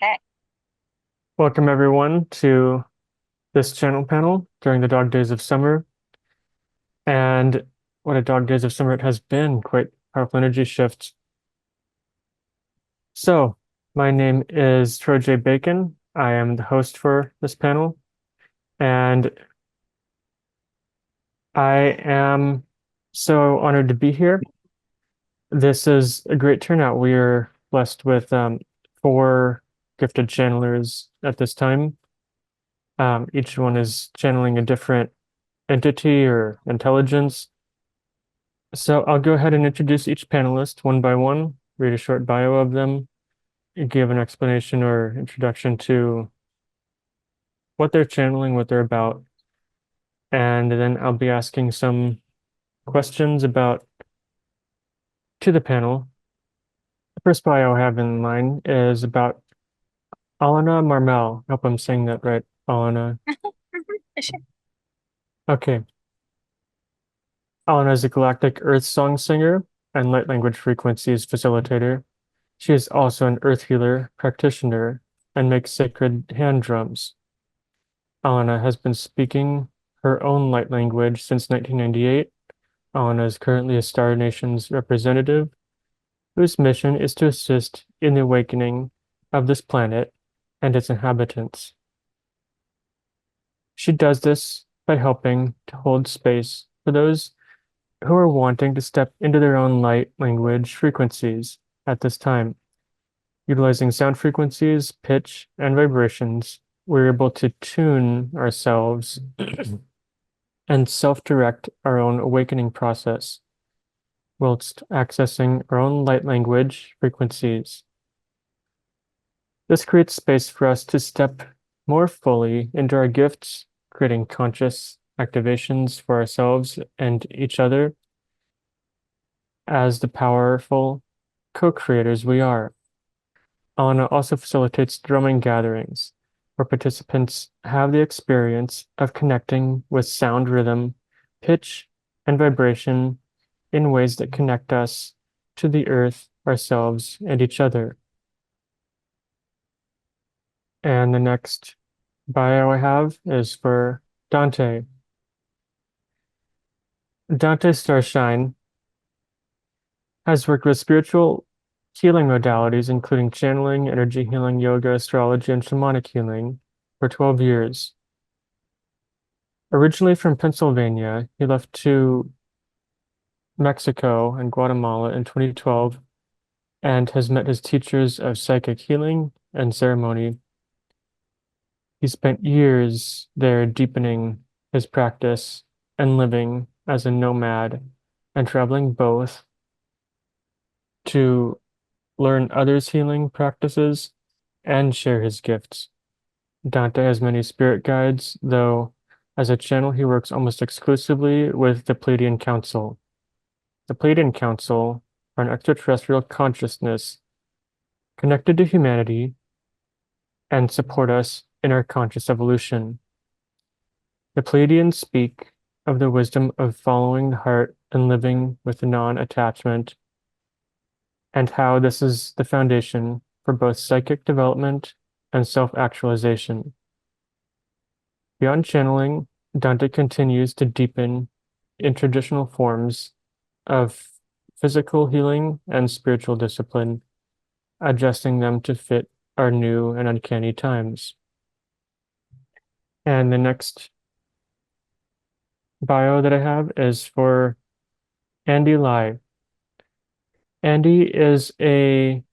Okay. Welcome everyone to this channel panel during the dog days of summer. And what a dog days of summer it has been, quite powerful energy shifts. So, my name is Troy J. Bacon. I am the host for this panel, and I am so honored to be here. This is a great turnout. We are blessed with four gifted channelers at this time. Each one is channeling a different entity or intelligence. So I'll go ahead and introduce each panelist one by one, read a short bio of them, give an explanation or introduction to what they're channeling, what they're about, and then I'll be asking some questions about to the panel. The first bio I have in line is about Alana Marmel. I hope I'm saying that right, Alana. Sure. Okay. Alana is a galactic earth song singer and light language frequencies facilitator. She is also an earth healer practitioner and makes sacred hand drums. Alana has been speaking her own light language since 1998. Alana is currently a Star Nations representative whose mission is to assist in the awakening of this planet and its inhabitants. She does this by helping to hold space for those who are wanting to step into their own light language frequencies at this time. Utilizing sound frequencies, pitch, and vibrations, we're able to tune ourselves and self-direct our own awakening process whilst accessing our own light language frequencies. This creates space for us to step more fully into our gifts, creating conscious activations for ourselves and each other as the powerful co-creators we are. Alana also facilitates drumming gatherings where participants have the experience of connecting with sound rhythm, pitch, and vibration in ways that connect us to the earth, ourselves, and each other. And the next bio I have is for Dante. Dante Starshine has worked with spiritual healing modalities, including channeling, energy healing, yoga, astrology, and shamanic healing, for 12 years. Originally from Pennsylvania, he left to Mexico and Guatemala in 2012 and has met his teachers of psychic healing and ceremony. He spent years there deepening his practice and living as a nomad and traveling both to learn others' healing practices and share his gifts. Dante has many spirit guides, though as a channel he works almost exclusively with the Pleiadean Council. The Pleiadean Council are an extraterrestrial consciousness connected to humanity and support us in our conscious evolution. The Pleiadians speak of the wisdom of following the heart and living with non-attachment, and how this is the foundation for both psychic development and self-actualization. Beyond channeling, Dante continues to deepen in traditional forms of physical healing and spiritual discipline, adjusting them to fit our new and uncanny times. And the next bio that I have is for Andy Lai. Andy is a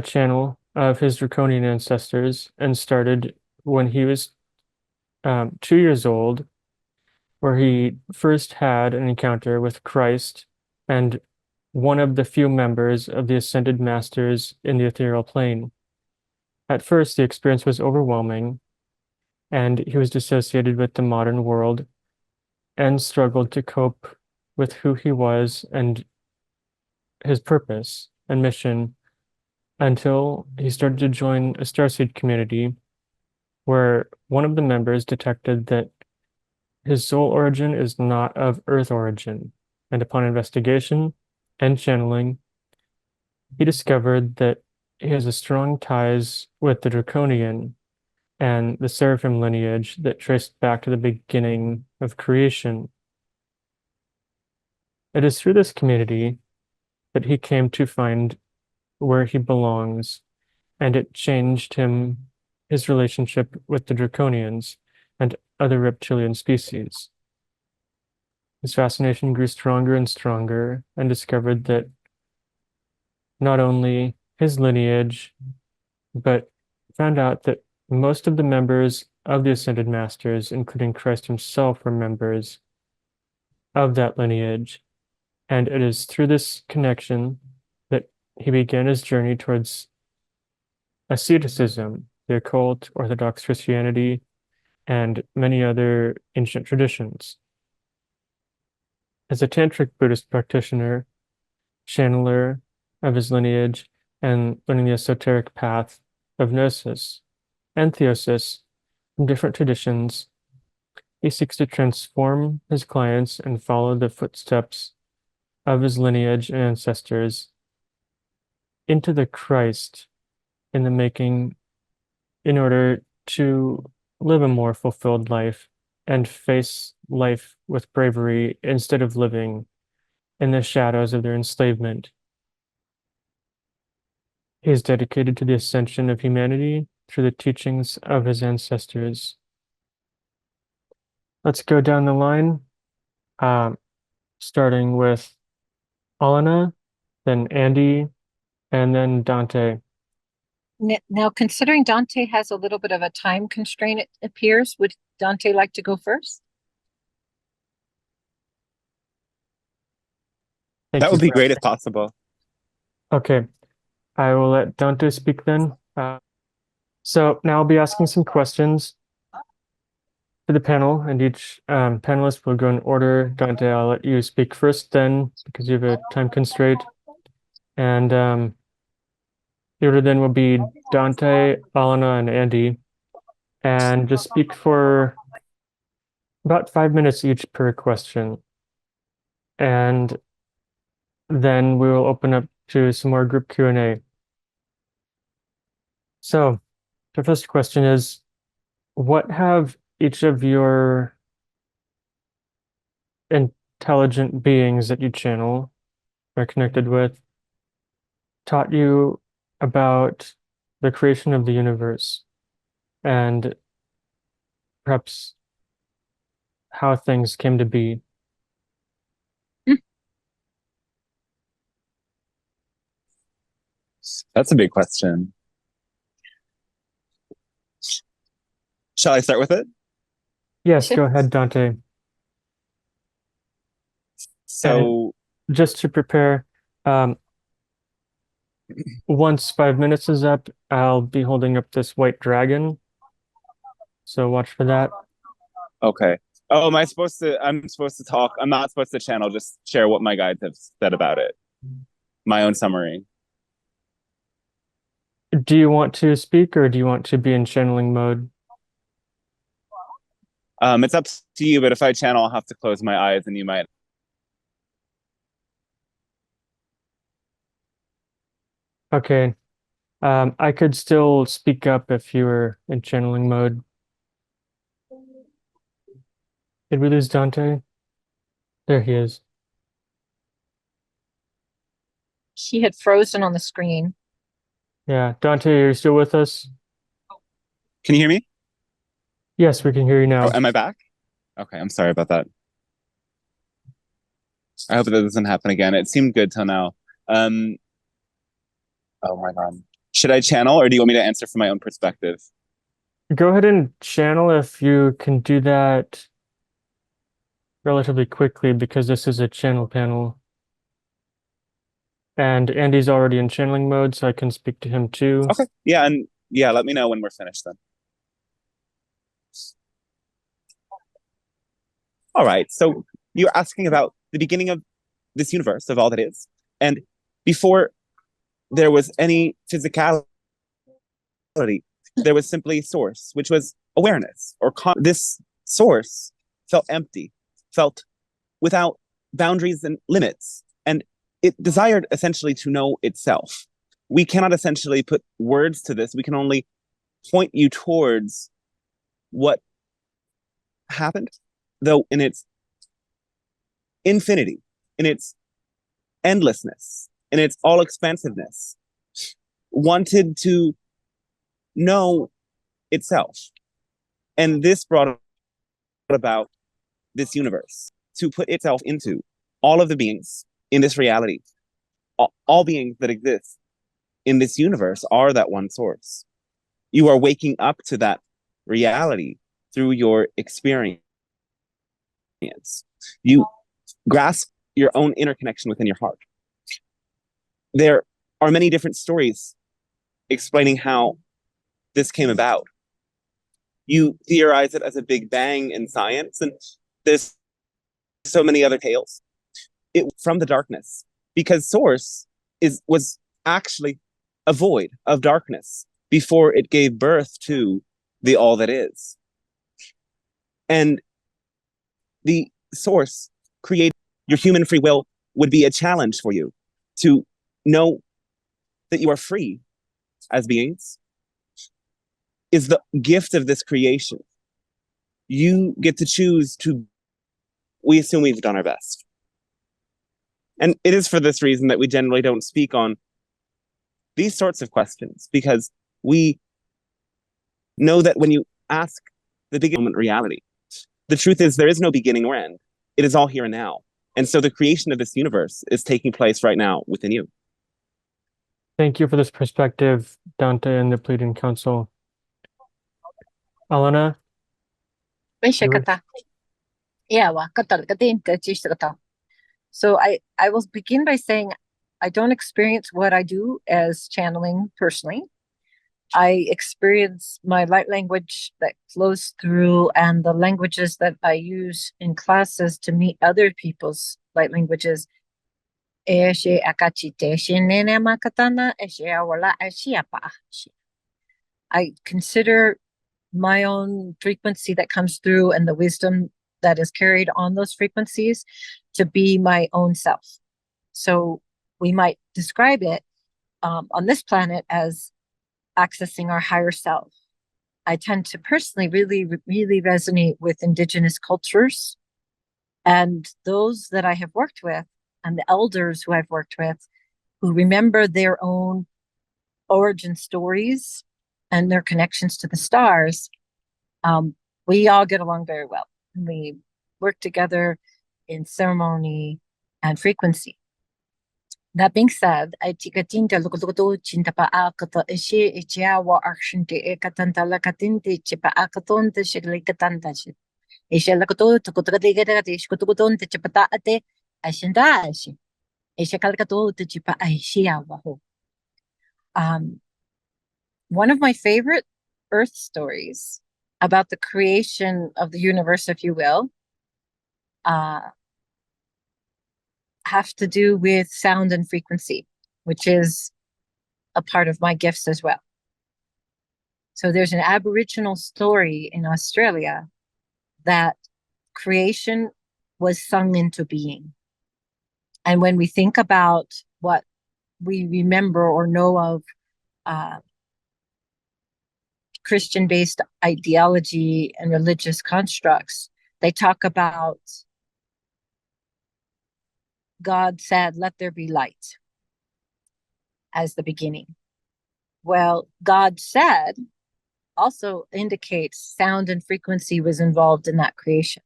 channel of his draconian ancestors and started when he was 2 years old, where he first had an encounter with Christ and one of the few members of the ascended masters in the ethereal plane. At first, the experience was overwhelming, and he was dissociated with the modern world and struggled to cope with who he was and his purpose and mission until he started to join a starseed community where one of the members detected that his soul origin is not of Earth origin. And upon investigation and channeling, he discovered that he has a strong ties with the Draconian and the Seraphim lineage that traced back to the beginning of creation. It is through this community that he came to find where he belongs, and it changed his relationship with the Draconians and other reptilian species. His fascination grew stronger and stronger, and discovered that not only his lineage, but found out that most of the members of the Ascended Masters, including Christ himself, were members of that lineage. And it is through this connection that he began his journey towards asceticism, the occult, Orthodox Christianity, and many other ancient traditions. As a Tantric Buddhist practitioner, channeler of his lineage, and learning the esoteric path of gnosis and theosis from different traditions, he seeks to transform his clients and follow the footsteps of his lineage and ancestors into the Christ in the making in order to live a more fulfilled life and face life with bravery instead of living in the shadows of their enslavement. He is dedicated to the ascension of humanity through the teachings of his ancestors. Let's go down the line, starting with Alana, then Andy, and then Dante. Now, considering Dante has a little bit of a time constraint, it appears, would Dante like to go first? That would be great if possible. Okay, I will let Dante speak then. So now I'll be asking some questions to the panel, and each panelist will go in order. Dante, I'll let you speak first then, because you have a time constraint. And the order then will be Dante, Alana, and Andy. And just speak for about 5 minutes each per question. And then we will open up to some more group Q&A. So the first question is, what have each of your intelligent beings that you channel are connected with taught you about the creation of the universe and perhaps how things came to be? That's a big question. Shall I start with it? Yes, go ahead, Dante. So, and just to prepare, once 5 minutes is up, I'll be holding up this white dragon. So watch for that. Okay. Oh, I'm supposed to talk. I'm not supposed to channel, just share what my guides have said about it. My own summary. Do you want to speak or do you want to be in channeling mode? It's up to you, but if I channel, I'll have to close my eyes and you might. Okay. I could still speak up if you were in channeling mode. Did we lose Dante? There he is. He had frozen on the screen. Yeah, Dante, are you still with us? Can you hear me? Yes, we can hear you now. Oh, am I back? Okay, I'm sorry about that. I hope that doesn't happen again. It seemed good till now. Oh my God. Should I channel or do you want me to answer from my own perspective? Go ahead and channel if you can do that relatively quickly, because this is a channel panel. And Andy's already in channeling mode, so I can speak to him too. Okay. Yeah, and yeah, let me know when we're finished then. All right. So you're asking about the beginning of this universe, of all that is. And before there was any physicality, there was simply source, which was awareness or this source felt empty, felt without boundaries and limits. And it desired essentially to know itself. we cannot essentially put words to this. We can only point you towards what happened, though in its infinity, in its endlessness, in its all expansiveness, wanted to know itself. And this brought about this universe to put itself into all of the beings in this reality. All beings that exist in this universe are that one source. You are waking up to that reality through your experience. You grasp your own interconnection within your heart. There are many different stories explaining how this came about. You theorize it as a big bang in science, and there's so many other tales. It from the darkness, because source was actually a void of darkness before it gave birth to the all that is. And the source created your human free will would be a challenge for you to know that you are free as beings is the gift of this creation. You get to choose to, we assume we've done our best. And it is for this reason that we generally don't speak on these sorts of questions, because we know that when you ask the beginning moment reality, the truth is there is no beginning or end. It is all here and now. And so the creation of this universe is taking place right now within you. Thank you for this perspective, Dante and the Pleiadean Council. Alana, you were- So I will begin by saying I don't experience what I do as channeling personally. I experience my light language that flows through and the languages that I use in classes to meet other people's light languages. I consider my own frequency that comes through and the wisdom that is carried on those frequencies to be my own self. So we might describe it on this planet as accessing our higher self. I tend to personally really resonate with indigenous cultures, and those that I have worked with and the elders who I've worked with who remember their own origin stories and their connections to the stars. We all get along very well. We work together in ceremony and frequency. That being said, I tikatinta lukutukutu chinta pa akata ishi ichiawa akshinti ekatanta lakatinti chipa akatonta shiglikatanta shit. Isha lakutu tukutukati shkutukutunta chipata ate ashinda ashi. Isha kalkatu chipa aishiawaho. One of my favorite Earth stories about the creation of the universe, if you will, have to do with sound and frequency, which is a part of my gifts as well. So there's an Aboriginal story in Australia that creation was sung into being. And when we think about what we remember or know of Christian-based ideology and religious constructs, they talk about God said, "Let there be light," as the beginning. Well, God said also indicates sound and frequency was involved in that creation.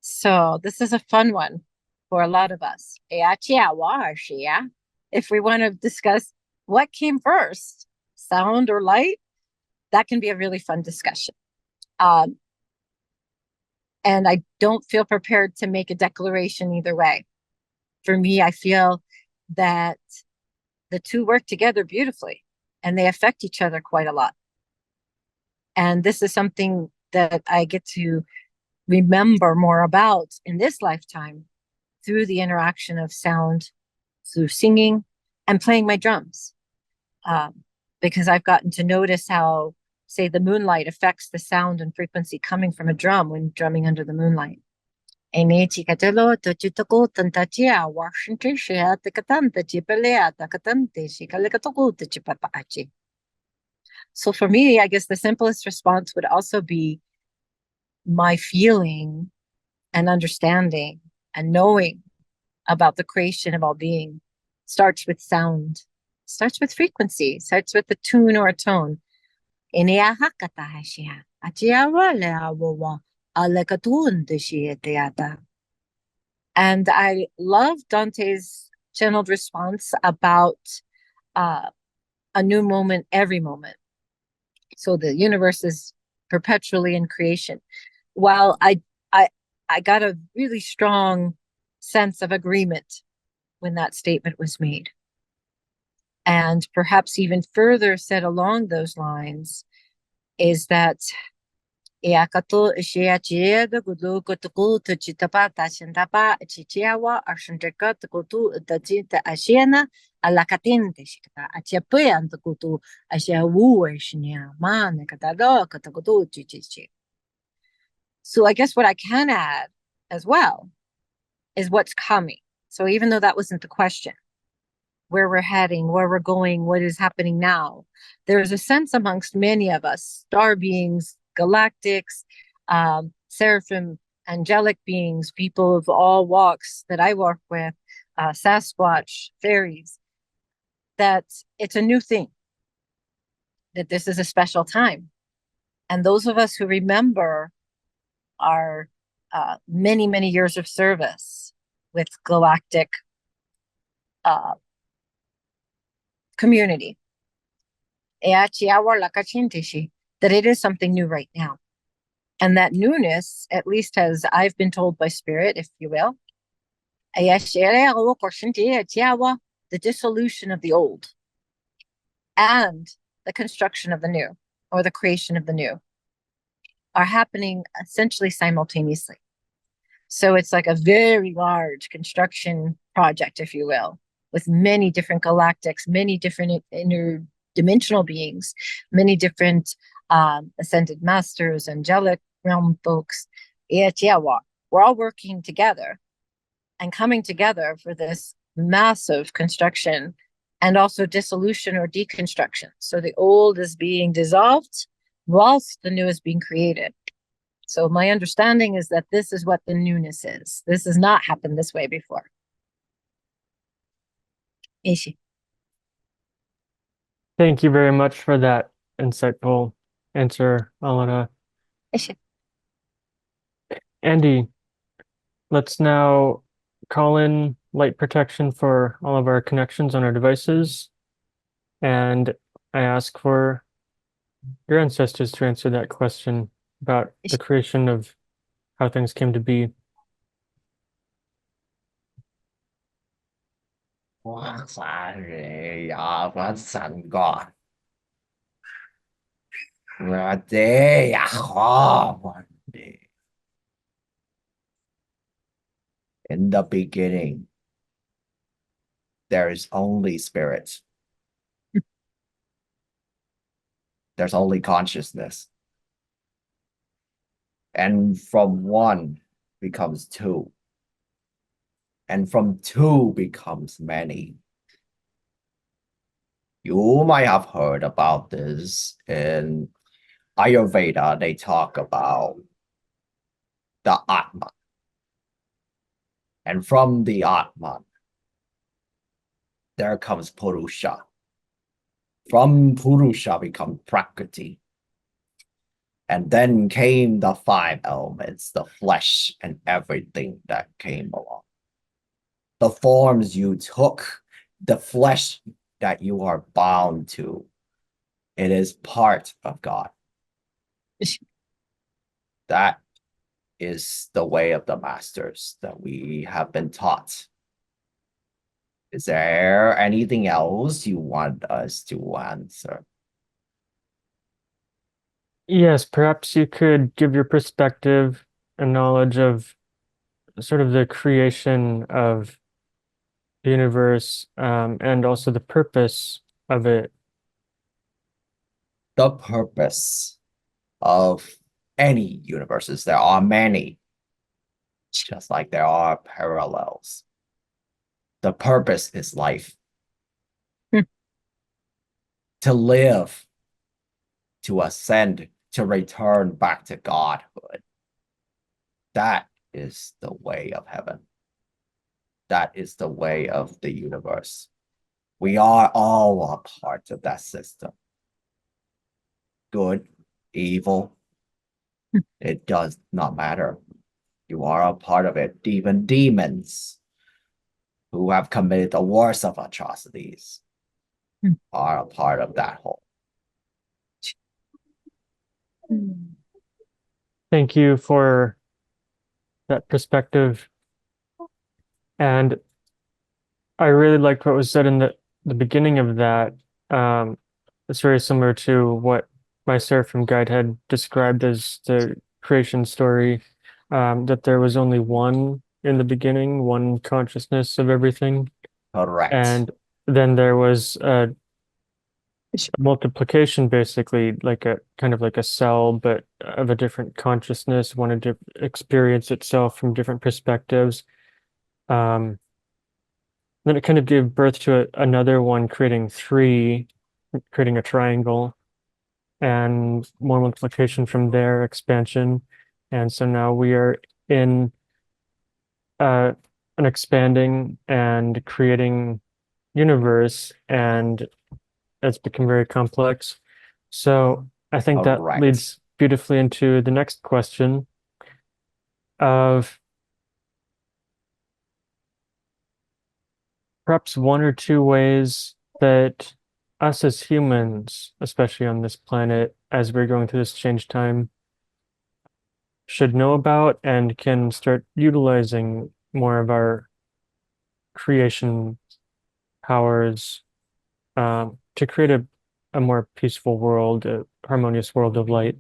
So this is a fun one for a lot of us. If we want to discuss what came first, sound or light, that can be a really fun discussion. And I don't feel prepared to make a declaration either way. For me, I feel that the two work together beautifully and they affect each other quite a lot. And this is something that I get to remember more about in this lifetime through the interaction of sound, through singing and playing my drums. Because I've gotten to notice how, say, the moonlight affects the sound and frequency coming from a drum when drumming under the moonlight. Ene chikatelo to chitoko tantachia Washington shea the katanta chipelea the katante shikalekatoko to chipapachi. So for me, I guess the simplest response would also be my feeling and understanding and knowing about the creation of all being starts with sound, starts with frequency, starts with a tune or a tone. And I love Dante's channeled response about a new moment every moment. So the universe is perpetually in creation. While I got a really strong sense of agreement when that statement was made. And perhaps even further said along those lines is that Iakato Ishiachia the Gudu Kotuku to Chitapa Tashintapa Chichiawa Arshanteka to Kutu Tajita Ashiana Alakatin Teshika Achiapuyan the Kutu Ashia Wu Shinia Man Katado Katakutu Chichi. So I guess what I can add as well is what's coming. So even though that wasn't the question, where we're heading, where we're going, what is happening now, there's a sense amongst many of us, star beings, galactics, seraphim, angelic beings, people of all walks that I work with, Sasquatch, fairies, that it's a new thing, that this is a special time. And those of us who remember our many, many years of service with galactic community, that it is something new right now. And that newness, at least as I've been told by spirit, if you will, the dissolution of the old and the construction of the new, or the creation of the new, are happening essentially simultaneously. So it's like a very large construction project, if you will, with many different galactics, many different interdimensional beings, many different ascended masters, angelic realm folks. We're all working together and coming together for this massive construction and also dissolution or deconstruction. So the old is being dissolved whilst the new is being created. So my understanding is that this is what the newness is. This has not happened this way before. Ishi. Thank you very much for that insightful answer, Alana. Ishi. Andy, let's now call in light protection for all of our connections on our devices. And I ask for your ancestors to answer that question about the creation of how things came to be. In the beginning, there is only spirit. There's only consciousness. And from one becomes two. And from two becomes many. You might have heard about this in Ayurveda. They talk about the Atman. And from the Atman, there comes Purusha. From Purusha become Prakriti. And then came the five elements, the flesh and everything that came along. The forms you took, the flesh that you are bound to, it is part of God. That is the way of the masters that we have been taught. Is there anything else you want us to answer? Yes, perhaps you could give your perspective and knowledge of sort of the creation of the universe, and also the purpose of it. The purpose of any universes, there are many. just like there are parallels. The purpose is life. Hmm. To live, to ascend, to return back to Godhood. That is the way of heaven. That is the way of the universe. We are all a part of that system. Good, evil, it does not matter. You are a part of it. Even demons who have committed the worst of atrocities Hmm. are a part of that whole. Thank you for that perspective. And I really liked what was said in the beginning of that. It's very similar to what my Seraphim guide had described as the creation story, that there was only one in the beginning, one consciousness of everything. Correct. And then there was a multiplication, basically, like a kind of like a cell, but of a different consciousness, wanted to experience itself from different perspectives. Then it kind of gave birth to another one, creating three, creating a triangle, and more multiplication from there, expansion. And so now we are in an expanding and creating universe, and it's become very complex. So I think that Correct. leads beautifully into the next question of perhaps one or two ways that us as humans, especially on this planet, as we're going through this change time, should know about and can start utilizing more of our creation powers, to create a more peaceful world, a harmonious world of light.